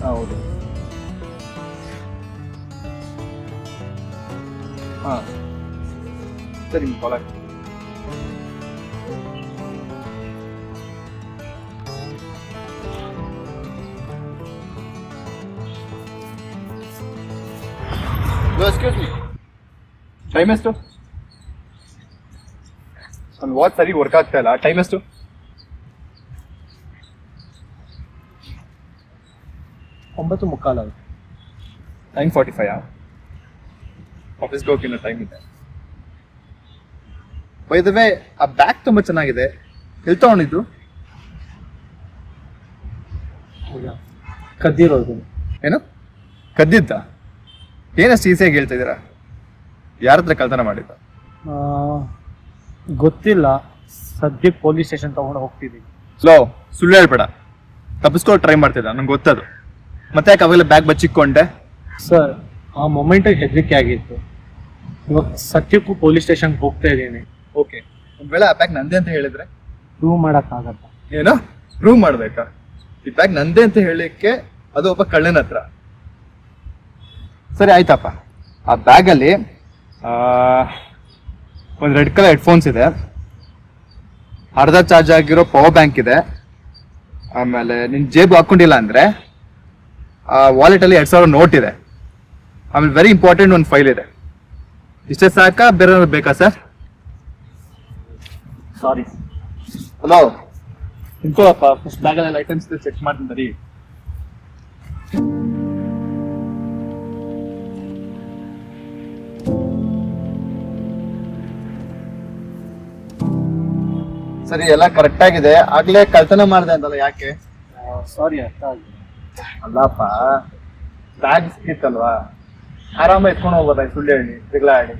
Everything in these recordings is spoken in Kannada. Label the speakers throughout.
Speaker 1: ಹೌದು. ಹಾಂ ಸರಿ, ನಿಮ್ಗೆ ಕಾಲ್ ಆಗ್ತದೆ. ಎಕ್ಸ್ಕ್ಯೂಸ್ ಮೀ, ಟೈಮ್ ಎಷ್ಟು? ನನ್ನ ವಾಚ್ ಸರಿ ವರ್ಕ್ ಆಗ್ತಾ ಇಲ್ಲ. ಟೈಮ್ ಎಷ್ಟು?
Speaker 2: 9:45 ಆಗುತ್ತೆ.
Speaker 1: 9:45. ಆಫೀಸ್ಗೆ ಹೋಗಿ ಇನ್ನೂ ಟೈಮ್ ಇದೆ. ಬೈ ದ ವೇ, ಆ ಬ್ಯಾಗ್ ತುಂಬ ಚೆನ್ನಾಗಿದೆ. ಎಲ್ಲಿ ತಗೊಂಡಿದ್ದು?
Speaker 2: ಕದ್ದಿರೋದು.
Speaker 1: ಏನು ಕದ್ದಿದ್ದ? ಏನಷ್ಟು ಈಸಿಯಾಗಿ ಹೇಳ್ತಾ ಇದ್ದೀರಾ? ಯಾರ ಹತ್ರ ಕಳ್ತನ ಮಾಡಿದ್ದ?
Speaker 2: ಗೊತ್ತಿಲ್ಲ, ಸದ್ಯಕ್ಕೆ ಪೊಲೀಸ್ ಸ್ಟೇಷನ್ ತಗೊಂಡು ಹೋಗ್ತಿದ್ದೀವಿ.
Speaker 1: ಸುಳ್ಳು ಹೇಳ್ಬೇಡ. ತಪ್ಪಿಸ್ಕೊಂಡು ಟ್ರೈ ಮಾಡ್ತಿದ್ದ, ನಂಗೆ ಗೊತ್ತದು. ಮತ್ತೆ ಯಾಕೆ ಅವಾಗಲೇ ಬ್ಯಾಗ್ ಬಚ್ಚಿಕ್ಕೊಂಡೆ?
Speaker 2: ಸರ್, ಆ ಮೊಮೆಂಟಿಗೆ ಹೆದರಿಕೆ ಆಗಿತ್ತು. ಇವಾಗ ಸದ್ಯಕ್ಕೂ ಪೊಲೀಸ್ ಸ್ಟೇಷನ್ಗೆ ಹೋಗ್ತಾ ಇದ್ದೀನಿ.
Speaker 1: ಓಕೆ, ಒಂದು ವೇಳೆ ಆ ಬ್ಯಾಗ್ ನಂದೇ ಅಂತ ಹೇಳಿದ್ರೆ?
Speaker 2: ಪ್ರೂವ್ ಮಾಡೋಕ್ಕಾಗತ್ತ?
Speaker 1: ಏನೋ ಪ್ರೂವ್ ಮಾಡ್ಬೇಕಾ? ಈ ಬ್ಯಾಗ್ ನಂದೇ ಅಂತ ಹೇಳಿಕ್ಕೆ ಅದು ಒಬ್ಬ ಕಳ್ಳನ ಹತ್ರ. ಸರಿ ಆಯ್ತಪ್ಪ, ಆ ಬ್ಯಾಗಲ್ಲಿ ಒಂದು ರೆಡ್ ಕಲರ್ ಹೆಡ್ಫೋನ್ಸ್ ಇದೆ, ಅರ್ಧ ಚಾರ್ಜ್ ಆಗಿರೋ ಪವರ್ ಬ್ಯಾಂಕ್ ಇದೆ, ಆಮೇಲೆ ನಿನ್ ಜೇಬು ಹಾಕೊಂಡಿಲ್ಲ ಅಂದ್ರೆ ಆ ವಾಲೆಟಲ್ಲಿ 2,000 ನೋಟ್ ಇದೆ, ಆಮೇಲೆ ವೆರಿ ಇಂಪಾರ್ಟೆಂಟ್ ಒಂದು ಫೈಲ್ ಇದೆ. ಇಷ್ಟೇ ಸಾಕಾ, ಬೇರೆ ಬೇಕಾ ಸರ್?
Speaker 2: ಸಾರಿ.
Speaker 1: ಹಲೋ, ನಿಂತ್ಕೊಳ್ಳಪ್ಪ. ಫಸ್ಟ್ ಬ್ಯಾಗಲ್ಲಿ ಐಟಮ್ಸ್ ಚೆಕ್ ಮಾಡ್ತೀನಿ. ಸರಿ ಎಲ್ಲ ಕರೆಕ್ಟ್ ಆಗಿದೆ, ಆಗ್ಲೇ ಕಳ್ತನ ಮಾಡ್ದೆ ಅಂತಲ್ಲ, ಯಾಕೆ?
Speaker 2: ಸಾರಿ, ಅರ್ಥ ಆಗಿದೆ.
Speaker 1: ಅಲ್ಲಪ್ಪ, ಬ್ಯಾಗ್ ಸಿಕ್ಕಿತ್ತಲ್ವಾ, ಆರಾಮ ಎತ್ಕೊಂಡು ಹೋಗ್ಬೋದಾಗಿ ಸುಳ್ಳು ಹೇಳಿ ಜಗಳ ಆಡಿ,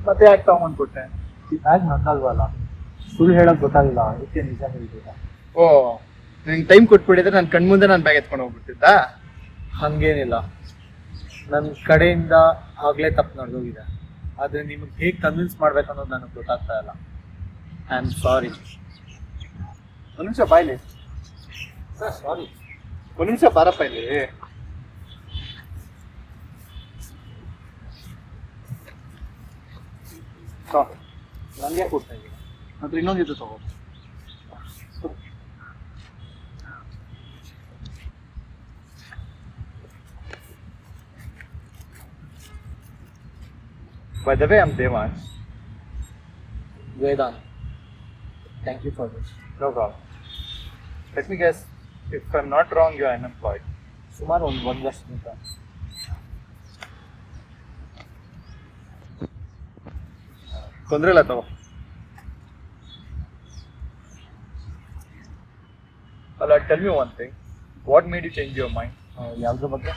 Speaker 1: ಮತ್ತೆ ಯಾಕೆ ತಗೊಂಡ್ಬಿಟ್ಟೆ?
Speaker 2: ಈ ಬ್ಯಾಗ್ ನನ್ನಲ್ವಲ್ಲ, ಸುಳ್ಳು ಹೇಳಕ್ ಗೊತ್ತಾಗಿಲ್ಲ, ಅದಕ್ಕೆ ನಿಜ ಹೇಳ್ತಿದ್ದ.
Speaker 1: ಓ, ನಿಂಗೆ ಟೈಮ್ ಕೊಟ್ಬಿಟ್ಟಿದ್ರೆ ನನ್ನ ಕಣ್ಮುಂದೆ ನಾನು ಬ್ಯಾಗ್ ಎತ್ಕೊಂಡು ಹೋಗ್ಬಿಟ್ಟಿದ್ದ?
Speaker 2: ಹಂಗೇನಿಲ್ಲ, ನನ್ನ ಕಡೆಯಿಂದ ಆಗ್ಲೇ ತಪ್ಪು ನಡೆದೋಗಿದೆ. ಆದ್ರೆ ನಿಮಗೆ ಹೇಗೆ ಕನ್ವಿನ್ಸ್ ಮಾಡ್ಬೇಕು ಅನ್ನೋದು ನನಗೆ ಗೊತ್ತಾಗ್ತಾ ಇಲ್ಲ. I am sorry.
Speaker 1: ಒಂದು ನಿಮಿಷ ಬಾಯ್ಲಿ,
Speaker 2: ಸರ್ ಸಾರಿ.
Speaker 1: ಒಂದು ನಿಮಿಷ ಬಾರಪ್ಪ ಇಲ್ಲಿ.
Speaker 2: ನನಗೆ ಕೊಡ್ತಾ ಇದ್ದೀನಿ,
Speaker 1: ಮಾತ್ರ ಇನ್ನೊಂದಿದ್ದು ತಗೋ. By the way, I'm Devansh.
Speaker 2: Vedant, thank you for this.
Speaker 1: No problem. Let me guess, if I'm not wrong, you're unemployed.
Speaker 2: ಸುಮಾರು ಒಂದು ವರ್ಷದಿಂದ.
Speaker 1: ತೊಂದ್ರೆ ಇಲ್ಲ ತಗೋ. ಅಲ್ಲ, tell me one thing. What made you change your mind?
Speaker 2: ಯಾವ್ದ್ರ ಬಗ್ಗೆ?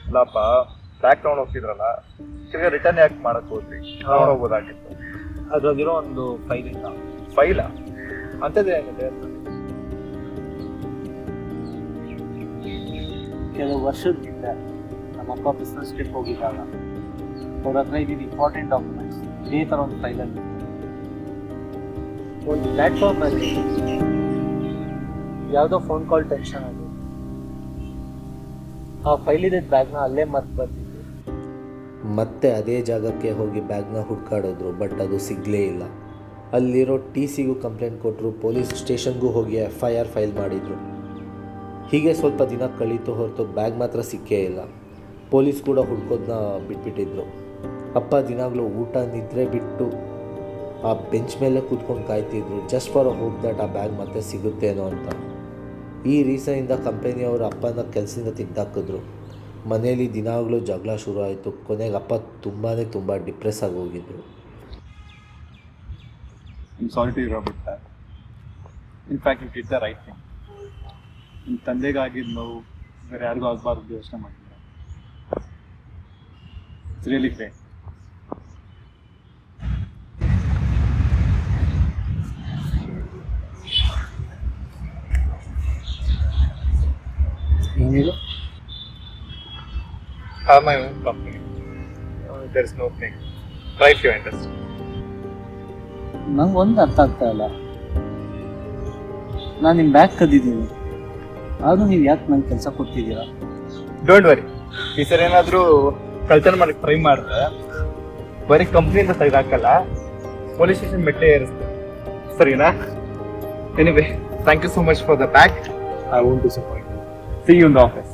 Speaker 1: ಅಲ್ಲಪ್ಪ, ಬ್ಯಾಗ್ ತಗೊಂಡು ಹೋಗ್ತಿದ್ರಲ್ಲ, ತಿರ್ಗಾ ರಿಟರ್ನ್ ಯಾಕೆ ಮಾಡಕ್ ಹೋದ್ರಿ? ತಗೊಂಡು ಹೋಗ್ಬೋದಾಗಿತ್ತು.
Speaker 2: ಅದ್ರಲ್ಲಿರೋ ಒಂದು ಫೈಲಿಂದ.
Speaker 1: ಫೈಲ ಅಂತದೇನಿದೆ?
Speaker 2: ಕೆಲವು ವರ್ಷದ ಹಿಂದೆ ನಮ್ಮಪ್ಪ ಬಿಸ್ನೆಸ್ ಟ್ರಿಪ್ ಹೋಗಿದ್ದಾಗ ಅವ್ರ ಹತ್ರ ಇದ್ದಿದ್ದು ಇಂಪಾರ್ಟೆಂಟ್ ಡಾಕ್ಯುಮೆಂಟ್ಸ್ ಇದೇ ಥರ ಒಂದು ಫೈಲಲ್ಲಿ ಒಂದು ಪ್ಲ್ಯಾಟ್ಫಾರ್ಮಲ್ಲಿ ಯಾವುದೋ ಫೋನ್ ಕಾಲ್ ಟೆನ್ಷನ್ ಆಗಿ ಆ ಫೈಲಿದ್ದ ಬ್ಯಾಗ್ನ ಅಲ್ಲೇ ಮರ್ತು ಬರ್ತಿದ್ದೆ.
Speaker 3: ಮತ್ತೆ ಅದೇ ಜಾಗಕ್ಕೆ ಹೋಗಿ ಬ್ಯಾಗ್ನ ಹುಡ್ಕಾಡಿದ್ರು, ಬಟ್ ಅದು ಸಿಗಲೇ ಇಲ್ಲ. ಅಲ್ಲಿರೋ TCಗೂ ಕಂಪ್ಲೇಂಟ್ ಕೊಟ್ಟರು, ಪೊಲೀಸ್ ಸ್ಟೇಷನ್ಗೂ ಹೋಗಿ FIR ಫೈಲ್ ಮಾಡಿದರು. ಹೀಗೆ ಸ್ವಲ್ಪ ದಿನ ಕಳೀತು ಹೊರತು ಬ್ಯಾಗ್ ಮಾತ್ರ ಸಿಕ್ಕೇ ಇಲ್ಲ. ಪೊಲೀಸ್ ಕೂಡ ಹುಡ್ಕೋದನ್ನ ಬಿಟ್ಬಿಟ್ಟಿದ್ರು. ಅಪ್ಪ ದಿನಾಗಲೂ ಊಟ ನಿದ್ರೆ ಬಿಟ್ಟು ಆ ಬೆಂಚ್ ಮೇಲೆ ಕೂತ್ಕೊಂಡು ಕಾಯ್ತಿದ್ರು, ಜಸ್ಟ್ ಫಾರ್ ಹೋಪ್ ದಟ್ ಆ ಬ್ಯಾಗ್ ಮತ್ತೆ ಸಿಗುತ್ತೇನೋ ಅಂತ. ಈ ರೀಸನಿಂದ ಕಂಪನಿಯವರು ಅಪ್ಪನ ಕೆಲಸದಿಂದ ತೆಗೆದಾಕಿದ್ರು. ಮನೇಲಿ ದಿನಾಗಲೂ ಜಗಳ ಶುರು ಆಯಿತು. ಕೊನೆಗೆ ಅಪ್ಪ ತುಂಬ ಡಿಪ್ರೆಸ್ ಆಗಿ ಹೋಗಿದ್ರು.
Speaker 1: I'm sorry to hear about that. In fact, you did the right thing. ನಿಮ್ಮ ತಂದೆಗಾಗಿದ್ದು ನೋವು ಬೇರೆ ಯಾರಿಗೂ ಆಗಬಾರ್ದು ಯೋಚನೆ ಮಾಡಿದ್ದೀರ. It's really great.
Speaker 2: ಏನಿದು?
Speaker 1: I have my own company. There is no thing. Try if you're interested.
Speaker 2: ನಂಗೆ ಒಂದು ಅರ್ಥ ಆಗ್ತಾ ಇಲ್ಲ. ನಾನು ನಿಮ್ಮ ಬ್ಯಾಗ್ ಕದ್ದಿದ್ದೀನಿ, ಆದರೂ ನೀವು ಯಾಕೆ ನಂಗೆ ಕೆಲಸ ಕೊಡ್ತಿದ್ದೀರಾ?
Speaker 1: ಡೋಂಟ್ ವರಿ, ಈ ಸರಿ ಏನಾದರೂ ಕಳ್ತನ ಮಾಡಕ್ಕೆ ಟ್ರೈ ಮಾಡಿದ್ರೆ ಬರೀ ಕಂಪ್ನಿಯಿಂದ ತೆಗೆದಾಕಲ್ಲ, ಪೊಲೀಸ್ ಸ್ಟೇಷನ್ ಮೆಟ್ಟೆ ಏರಿಸ್ತಾರೆ, ಸರಿನಾ? Anyway, thank you so much for the bag. I won't disappoint. See you in the office.